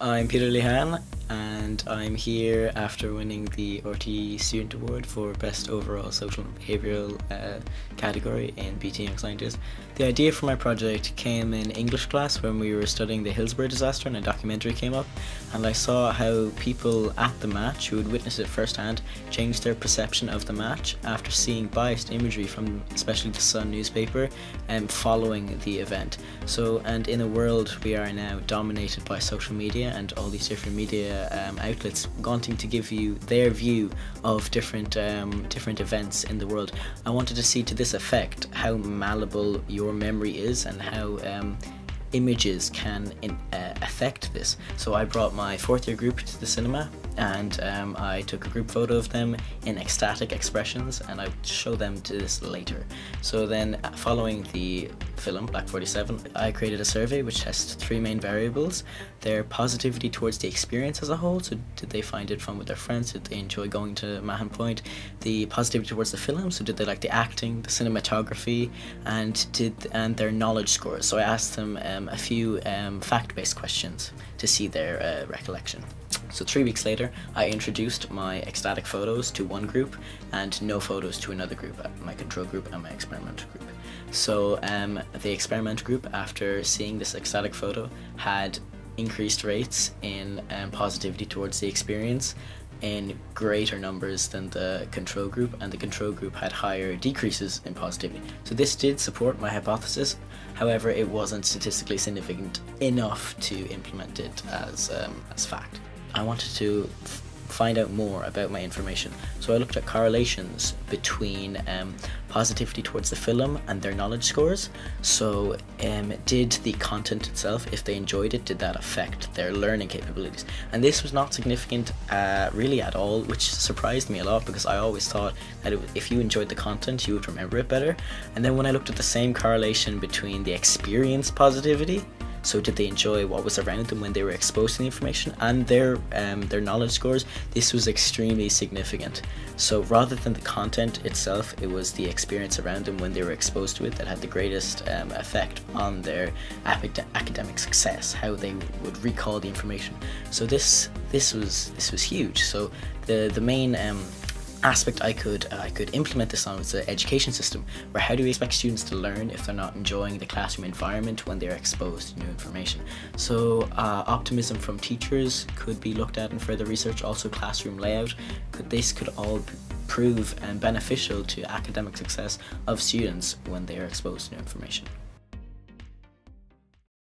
I'm Peter Lehane, and I'm here after winning the RTE Student Award for Best Overall Social and Behavioural category in BT Young Scientist. The idea for my project came in English class when we were studying the Hillsborough disaster and a documentary came up, and I saw how people at the match who had witnessed it firsthand changed their perception of the match after seeing biased imagery from especially the Sun newspaper following the event. And in a world we are now dominated by social media and all these different media outlets wanting to give you their view of different events in the world, I wanted to see to this effect how malleable your memory is and how images can affect this. So I brought my fourth year group to the cinema, and I took a group photo of them in ecstatic expressions, and I'll show them to this later. So then, following the film Black 47, I created a survey which tests three main variables: their positivity towards the experience as a whole, so did they find it fun with their friends, did they enjoy going to Mahon Point; the positivity towards the film, so did they like the acting, the cinematography, and their knowledge scores. So I asked them a few fact-based questions to see their recollection. So 3 weeks later, I introduced my ecstatic photos to one group and no photos to another group, my control group and my experimental group. So the experimental group, after seeing this ecstatic photo, had increased rates in positivity towards the experience in greater numbers than the control group, and the control group had higher decreases in positivity. So this did support my hypothesis. However, it wasn't statistically significant enough to implement it as fact. I wanted to find out more about my information, so I looked at correlations between positivity towards the film and their knowledge scores. So did the content itself, if they enjoyed it, did that affect their learning capabilities? And this was not significant really at all, which surprised me a lot, because I always thought that if you enjoyed the content you would remember it better. And then when I looked at the same correlation between the experience positivity, so did they enjoy what was around them when they were exposed to the information, and their knowledge scores, this was extremely significant. So rather than the content itself, it was the experience around them when they were exposed to it that had the greatest effect on their academic success, how they would recall the information. So this was huge. So the main aspect I could implement this on was the education system, where how do we expect students to learn if they're not enjoying the classroom environment when they're exposed to new information? So optimism from teachers could be looked at in further research, also classroom layout. This could all prove beneficial to academic success of students when they are exposed to new information.